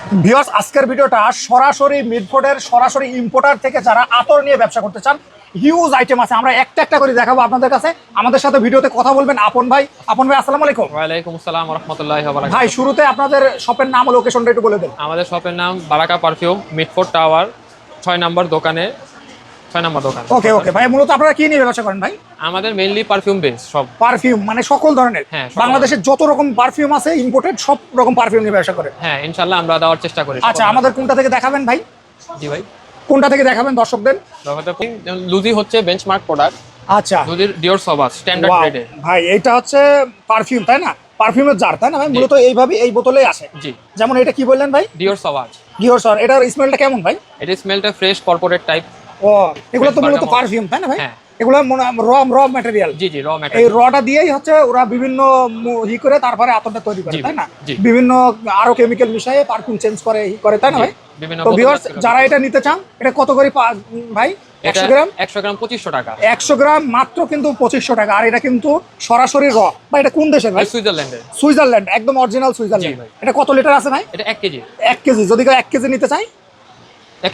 Viewers, আজকের ভিডিওটা সরাসরি মিডফোর্ডের সরাসরি ইম্পোর্টার থেকে যারা আতর নিয়ে ব্যবসা করতে চান, হিউজ আইটেম আছে। আমরা একটা একটা করে দেখাবো আপনাদের কাছে। আমাদের সাথে ভিডিওতে কথা বলবেন আপন ভাই। আপন ভাই, আসসালামু আলাইকুম। ওয়ালাইকুম আসসালাম ওয়া রাহমাতুল্লাহি ওয়া বারাকাতুহু। ভাই, শুরুতে আপনাদের শপের নাম ও লোকেশনটা একটু বলে দেন। আমাদের শপের নাম বারাকা পারফিউম, মিডফোর্ড টাওয়ার 6 নম্বর দোকানে, 6 নম্বর দোকান। ওকে ওকে ভাই, মূলত আপনারা কি নিয়ে ব্যবসা করেন ভাই? আমাদের মেইনলি পারফিউম বেস সব। পারফিউম মানে সকল ধরনের? হ্যাঁ, বাংলাদেশের যত রকম পারফিউম আছে ইম্পোর্টেড সব রকম পারফিউম নিয়ে ব্যবসা করেন? হ্যাঁ, ইনশাআল্লাহ আমরা দেওয়ার চেষ্টা করি। আচ্ছা, আমাদের কোনটা থেকে দেখাবেন ভাই? জি ভাই, কোনটা থেকে দেখাবেন দর্শকদের? লুজি হচ্ছে বেঞ্চমার্ক প্রোডাক্ট। আচ্ছা, লুজির ডিওর সবাস স্ট্যান্ডার্ড Wow, গ্রেডে। ভাই এটা হচ্ছে পারফিউম তাই না? পারফিউমের জার তাই না ভাই? মূলত এইভাবে এই বোতলেই আসে। জি, যেমন এটা কি বললেন ভাই? ডিওর সবাস। গিওর স্যার, এটার স্মেলটা কেমন ভাই? এটা স্মেলটা ফ্রেশ কর্পোরেট টাইপ। ও, এগুলো তো মূলত bergamot। পারফিউম তাই না ভাই? হ্যাঁ। এগুলো র ম্যাটেরিয়াল। জি জি, র এই ম্যাটেরিয়াল। রটা দিয়েই হচ্ছে ওরা বিভিন্ন করে তারপরে আতরটা তৈরি করে জি, তাই না? জি। বিভিন্ন আরো কেমিক্যাল মিশিয়ে পারফিউম চেঞ্জ করে করে তাই না জি, ভাই? বিভিন্ন তো বোতল ভিউয়ার্স, আছে। যারা এটা নিতে চান, এটা কত করে ভাই? 100 গ্রাম? 100 গ্রাম 2500 টাকা। 100 গ্রাম মাত্র কিন্তু 2500 টাকা। আর এটা কিন্তু সরাসরি র। ভাই এটা কোন দেশের ভাই? সুইজারল্যান্ডের। সুইজারল্যান্ড, একদম অরিজিনাল সুইজারল্যান্ড। জি ভাই। এটা কত লিটার আছে ভাই? এটা 1 কেজি। 1 কেজি। যদি কেউ 1 কেজি নিতে চাই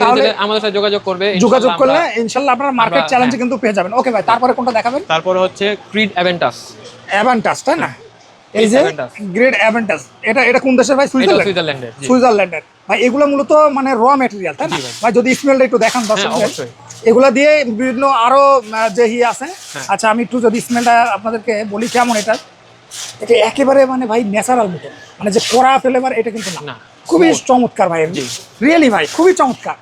তাহলে আমাদের সাথে যোগাযোগ করবে। যোগাযোগ ইনশাআল্লাহ করলে ইনশাআল্লাহ আপনারা মার্কেট চ্যালেঞ্জে কিন্তু পেয়ে যাবেন। ওকে ভাই, তারপরে কোনটা দেখাবেন? তারপরে হচ্ছে ক্রিড অ্যাভেন্টাস। অ্যাভেন্টাস তাই না? এই যে Aventus। গ্রেড অ্যাভেন্টাস, এটা কোন দেশের ভাই? এটা সুইজারল্যান্ড। সুইজারল্যান্ডের। জি। সুইজারল্যান্ডের। ভাই এগুলো মূলত মানে র ম্যাটেরিয়াল তাই না জি ভাই। ভাই? যদি স্মেলটা একটু দেখান হ্যাঁ, দর্শকদের। অবশ্যই। এগুলা দিয়ে বিভিন্ন আরো যে আছে। হ্যাঁ। আচ্ছা, আমি একটু যদি স্মেলটা আপনাদেরকে বলি কেমন এটা। এটা একেবারে মানে ভাই ন্যাচারাল মতো, মানে যে কড়া ফ্লেভার এটা কিন্তু না। না। খুবই চমৎকার ভাই, জি। রিয়েলি ভাই খুবই চমৎকার।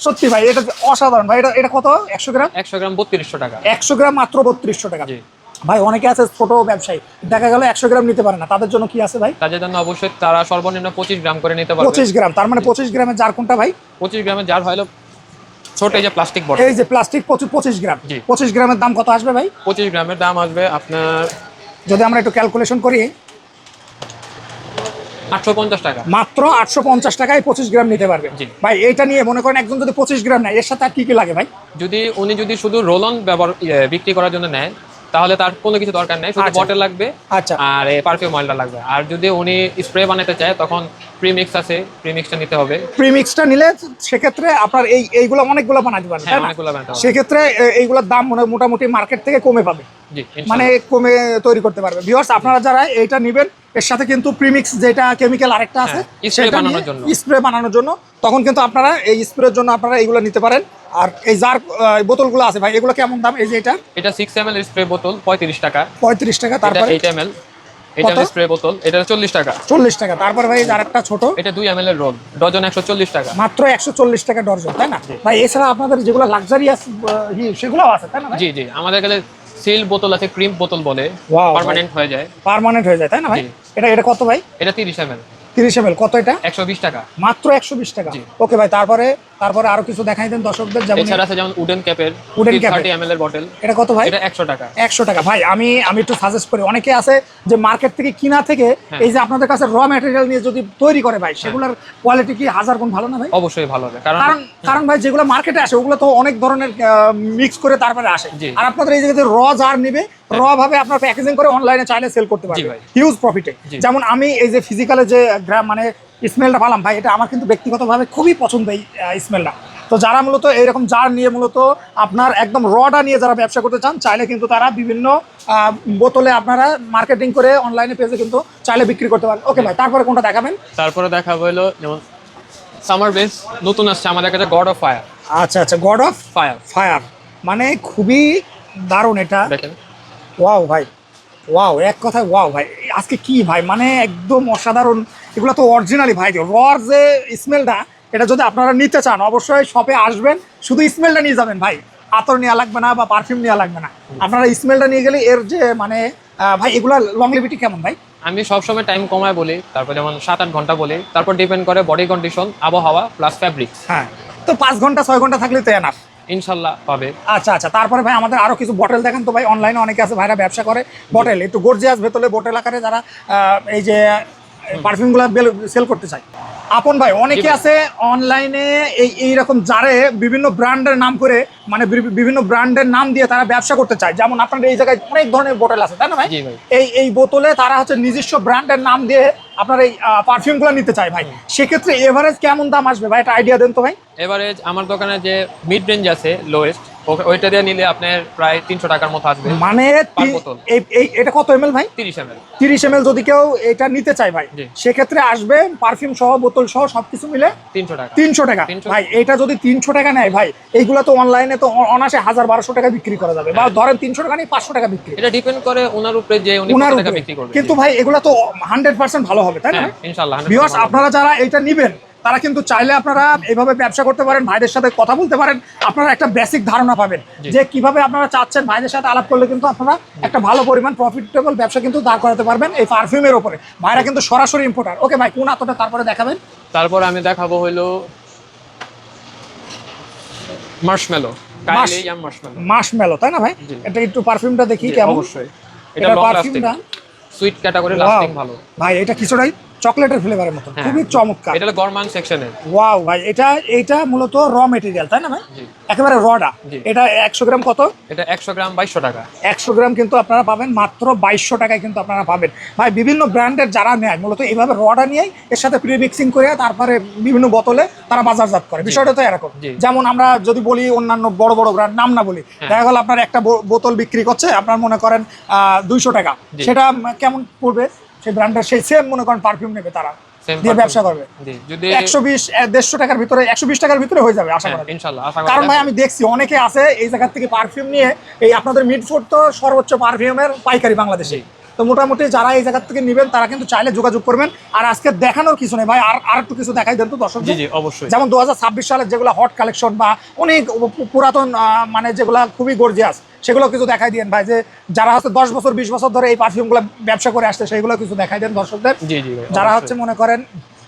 সত্যি ভাই, এটা অসাধারণ ভাই। এটা কত? 100 গ্রাম? 100 গ্রাম 3200 টাকা। 100 গ্রাম মাত্র 3200 টাকা। জি। ভাই অনেকে আছে ছোট ব্যবসায়ী, দেখা গেল 100 গ্রাম নিতে পারে না, তাদের জন্য কি আছে ভাই? তাদের জন্য অবশ্যই তারা সর্বনিম্ন 25 গ্রাম করে নিতে পারবে। 25 গ্রাম, তার মানে 25 গ্রামের জার কোনটা ভাই? 25 গ্রামের জার হলো ছোট এই যে প্লাস্টিক বটল। এই যে প্লাস্টিক 25 গ্রাম। জি। 25 গ্রামের দাম কত আসবে ভাই? 25 গ্রামের দাম আসবে আপনার যদি আমরা একটু ক্যালকুলেশন করি, 850 টাকা। মাত্র 850 টাকায় 25 গ্রাম নিতে পারবে। জি। ভাই এইটা নিয়ে মনে করেন একজন যদি 25 গ্রাম নেয়, এর সাথে আর কি কি লাগে ভাই? যদি শুধু রোল অন ব্যবহার বিক্রি করার জন্য নেয়, তাহলে তার কোনো কিছু দরকার নেই, শুধু আচ্ছা। বটল লাগবে। আচ্ছা। আর এই পারফিউম অয়েলটা লাগবে। আর যদি উনি স্প্রে বানাতে চায়, তখন প্রিমিক্স আছে, প্রিমিক্সটা নিতে হবে। প্রিমিক্সটা নিলে সেক্ষেত্রে আপনার এইগুলো অনেকগুলো বানাতে পারবেন হ্যাঁ, তাই না? অনেকগুলো বানাতে পারবেন। সেক্ষেত্রে এইগুলোর দাম মোটামুটি মার্কেট থেকে কমে পাবে, জি, মানে ইনশাআল্লাহ। কমে তৈরি করতে পারবে। ভিউয়ার্স, আপনারা যারা এইটা নেবেন, এর সাথে কিন্তু প্রিমিক্স যেটা কেমিক্যাল আরেকটা আছে, হ্যাঁ, স্প্রে বানানোর জন্য। স্প্রে বানানোর জন্য, তখন কিন্তু আপনারা এই স্প্রের জন্য আপনারা এইগুলো নিতে পারেন। আর এই জার বোতলগুলো আছে ভাই, এগুলো কেমন দাম? এই যে এটা 6 ml স্প্রে বোতল 35 টাকা। 35 টাকা। এটা তারপরে 8 ml, এটা কত? স্প্রে বোতল, এটা 40 টাকা। 40 টাকা। তারপরে ভাই যার একটা ছোট, এটা 2 ml এর রোল, ডজন 140 টাকা। মাত্র 140 টাকা ডর্জন তাই না ভাই? এছাড়া আপনাদের যেগুলো লাক্সারিয়াস সেগুলো আছে তাই না ভাই? জি জি, আমাদের কাছে সিল বোতল আছে, ক্রিম বোতল বলে, Wow, পার্মানেন্ট হয়ে যায়। পার্মানেন্ট হয়ে যায় তাই না ভাই? জি। এটা কত ভাই? এটা 30 ml, 30 ml। কত এটা? 120 টাকা। মাত্র 120 টাকা। জি। ওকে ভাই, তারপরে আরো কিছু দেখাই দেন দর্শকদের। যেমন এছাড়া আছে যেমন উডেন ক্যাপের Wooden cap 30 ml এর বটল, এটা কত ভাই? এটা 100 টাকা। 100 টাকা। ভাই আমি একটু সাজেস্ট করি, অনেকে আছে যে মার্কেট থেকে কিনা থেকে হ্যাঁ। এই যে আপনাদের কাছে র ম্যাটেরিয়াল নিয়ে যদি তৈরি করে ভাই, সেগুলোর কোয়ালিটি কি 1000 গুণ ভালো না ভাই? অবশ্যই ভালো হবে, কারণ কারণ ভাই যেগুলো মার্কেটে আসে ওগুলো তো অনেক ধরনের মিক্স করে তারপরে আসে। জি। আর আপনাদের এই যে র জার নিবে, র ভাবে আপনার প্যাকেজিং করে অনলাইনে চাইলে সেল করতে জি পারবে ভাই। হিউজ প্রফিটে। জি। যেমন আমি এই যে ফিজিক্যালে যে মানে স্মেলটা পালাম ভাই, এটা আমার কিন্তু ব্যক্তিগতভাবে খুবই পছন্দ এই স্মেলটা। তো যারা মূলত এইরকম জার নিয়ে মূলত আপনার একদম রটা নিয়ে যারা ব্যবসা করতে চান, চাইলে কিন্তু তারা বিভিন্ন বোতলে আপনারা মার্কেটিং করে অনলাইনে পেজে কিন্তু চাইলে বিক্রি করতে পারেন। ওকে ভাই, তারপরে কোনটা দেখাবেন? তারপরে দেখাবো হলো যেমন সামার বেস নতুন আসছে আমাদের কাছে, গড অফ ফায়ার। আচ্ছা আচ্ছা, গড অফ ফায়ার ফায়ার, মানে খুবই দারুণ এটা। দেখেন। ওয়াও ভাই, ওয়াও, এক কথায় ওয়াও ভাই। আজকে কি ভাই, মানে একদম অসাধারণ। এগুলো তো অরিজিনালি ভাই, রর যে স্মেলটা, এটা যদি আপনারা নিতে চান অবশ্যই শপে আসবেন, শুধু স্মেলটা নিয়ে যাবেন ভাই। আতর নেওয়া লাগবে না বা পারফিউম নেওয়া লাগবে না, আপনারা স্মেলটা নিয়ে গেলে এর যে মানে ভাই এগুলা লংলিভিটি কেমন ভাই? আমি সবসময় টাইম কমায় বলি, তারপর যেমন 7-8 ঘন্টা বলি, তারপর ডিপেন্ড করে বডি কন্ডিশন, আবহাওয়া প্লাস ফ্যাব্রিক্স। হ্যাঁ, তো 5 ঘন্টা 6 ঘন্টা থাকলে তো এনাফ ইনশাল্লাহ পাবে। আচ্ছা আচ্ছা, তারপরে ভাই আমাদের আরো কিছু বটেল দেখেন তো ভাই। অনলাইনে অনেকে আছে ভাইরা ব্যবসা করে বটেল, একটু গর্জিয়াস ভেতরে বটেল আকারে, যারা এই যে পারফিউমগুলো সেল করতে চাই। আপন ভাই অনেকে আছে অনলাইনে এইরকম জারে বিভিন্ন ব্র্যান্ডের নাম করে মানে বিভিন্ন ব্র্যান্ডের নাম দিয়ে তারা ব্যবসা করতে চায়। যেমন আপনাদের এই জায়গায় অনেক ধরনের বোতল আছে তাই না ভাই? এই বোতলে তারা হচ্ছে নিজস্ব ব্র্যান্ডের নাম দিয়ে আপনার এই পারফিউমগুলো নিতে চায় ভাই। সেক্ষেত্রে এভারেজ কেমন দাম আসবে ভাই, একটা আইডিয়া দেন তো ভাই। এভারেজ আমার দোকানে যে মিড রেঞ্জ আছে লোয়েস্ট, ওইটা দিয়ে নিলে আপনার প্রায় 300 টাকার মতো আসবে। মানে এটা কত এমএল ভাই? 30 ml যদি কেউ এটা নিতে চায় ভাই, সেক্ষেত্রে আসবে পারফিউম সহ বোতল সহ সবকিছু মিলে 300 টাকা ভাই। এটা যদি 300 টাকা নেয় ভাই, এইগুলো তো অনলাইনে তো অনাসে 1000-1200 টাকা বিক্রি করা যাবে, বা ধরেন 300 টাকা নেই 500 টাকা বিক্রি। এটা ডিপেন্ড করে ওনার উপরে যে উনি কত টাকা বিক্রি করবে। কিন্তু ভাই এগুলো তো 100% ভালো হবে তাই না? ইনশাআল্লাহ। ভিউয়ার্স আপনারা যারা এটা নেবেন তারা কিন্তু চাইলে আপনারা এইভাবে ব্যবসা করতে পারেন, ভাইদের সাথে কথা বলতে পারেন, আপনারা একটা বেসিক ধারণা পাবেন যে কিভাবে আপনারা চাচ্ছেন। ভাইদের সাথে আলাপ করলে কিন্তু আপনারা একটা ভালো পরিমাণ প্রফিটেবল ব্যবসা কিন্তু দাঁড় করাতে পারবেন এই পারফিউমের উপরে। ভাইরা কিন্তু সরাসরি ইম্পোর্টার। ওকে ভাই, কোন আতটা তারপরে দেখাবেন? তারপর আমি দেখাবো হলো মার্শমেলো, মার্শমেলো তাই না ভাই? এটা একটু পারফিউমটা দেখি কেমন। অবশ্যই এটা long lasting, sweet category, lasting ভালো ভাই। এটা কিছুটাই চকলেটের ফ্লেভারের মতো, খুবই চমৎকার। এটা হলো গরমান সেকশনের। ওয়াও ভাই, এটা মূলত র মেটেরিয়াল তাই না ভাই? একেবারে রডা। এটা 100 গ্রাম কত? এটা 100 গ্রাম 2200 টাকা। 100 গ্রাম কিন্তু আপনারা পাবেন মাত্র 2200 টাকায় কিন্তু আপনারা পাবেন ভাই। বিভিন্ন ব্র্যান্ডের যারা নেয় মূলত এইভাবে রডা নিয়েই এর সাথে প্রি মিক্সিং করে তারপরে বিভিন্ন বোতলে তারা বাজারজাত করে। বিষয়টা তো এরকম। যেমন আমরা যদি বলি অন্যান্য বড় বড় ব্র্যান্ড নাম না বলি, দেখা গেল আপনার একটা বোতল বিক্রি করছে আপনার মনে করেন 200 টাকা, সেটা কেমন পড়বে? সেই ব্র্যান্ডের সেই সেম মনে করেন পারফিউম নেবে, তারা দিয়ে ব্যবসা করবে। যদি 120-150 টাকার ভিতরে, 120 টাকার ভিতরে হয়ে যাবে আশা করা ইনশাআল্লাহ। কারণ ভাই আমি দেখছি অনেকে আছে এই জায়গা থেকে পারফিউম নিয়ে, এই আপনাদের মিডফুড তো সর্বোচ্চ পারফিউমের পাইকারি বাংলাদেশে, তো মোটামুটি যারা এই জায়গা থেকে নেবেন তারা কিন্তু চাইলে যোগাযোগ করবেন। আর আজকে দেখানোর কিছু নেই ভাই, আর একটু কিছু দেখাই দেন তো দর্শক। জি অবশ্যই। যেমন 2026 সালের যেগুলো হট কালেকশন বা অনেক পুরাতন মানে যেগুলো খুবই গর্জিয়াস, সেগুলো কিছু দেখাই দিন ভাই। যে যারা হচ্ছে 10 বছর 20 বছর ধরে এই পারফিউমগুলো ব্যবসা করে আসছে, সেইগুলো কিছু দেখাই দেন দর্শকদের। যারা হচ্ছে মনে করেন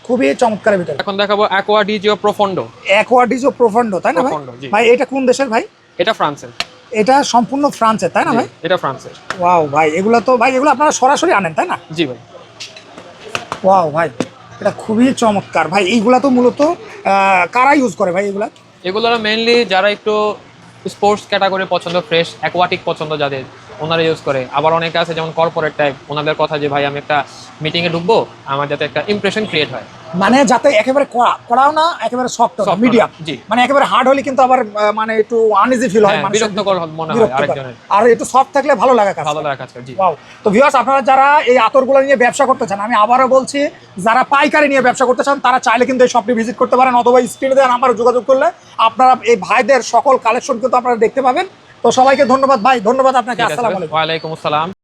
খুবই চমৎকারের ভিতরে। এখন দেখাবো অ্যাকোয়া ডিজিও প্রোফন্ডো। অ্যাকোয়া ডিজিও প্রোফন্ডো তাই না ভাই? ভাই এটা কোন দেশের ভাই? এটা ফ্রান্সের। এটা সম্পূর্ণ ফ্রান্সের তাই না ভাই? এটা ফ্রান্সের। ওয়াও ভাই, এগুলো তো ভাই এগুলো আপনারা সরাসরি আনেন তাই না? জি ভাই। ওয়াও ভাই, এটা খুবই চমৎকার ভাই। এইগুলা তো মূলত কারা ইউজ করে ভাই? এগুলো মেইনলি যারা একটু স্পোর্টস ক্যাটাগরি পছন্দ, ফ্রেশ অ্যাকোয়াটিক পছন্দ যাদের, ওনারা ইউজ করে। আবার অনেকে আছে যেমন কর্পোরেট টাইপ, ওনাদের কথা যে ভাই আমি একটা মিটিংয়ে ঢুকবো, আমার যাতে একটা ইমপ্রেশন ক্রিয়েট হয়, মানে যাতে একেবারে কড়াও না একেবারে সফট না, মিডিয়াম। মানে একেবারে হার্ড হলে কিন্তু আবার মানে একটু আনইজি ফিল হয়, মানে বিরক্তকর মনে হয় আরেকজনের। আর একটু সফট থাকলে ভালো লাগা কাজ করে। জি ওয়াও। তো ভিউয়ার্স আপনারা যারা এই আতরগুলো নিয়ে ব্যবসা করতে চান, আমি আবারও বলছি, যারা পাইকারি নিয়ে ব্যবসা করতে চান তারা চাইলে কিন্তু এই শপটি ভিজিট করতে পারেন, অথবা স্ক্রিনে দেওয়া নাম্বারে যোগাযোগ করলে আপনারা এই ভাইদের সকল কালেকশন কিন্তু আপনারা দেখতে পাবেন। তো সবাইকে ধন্যবাদ ভাই, ধন্যবাদ আপনাকে। আসসালামু আলাইকুম। ওয়া আলাইকুম আসসালাম।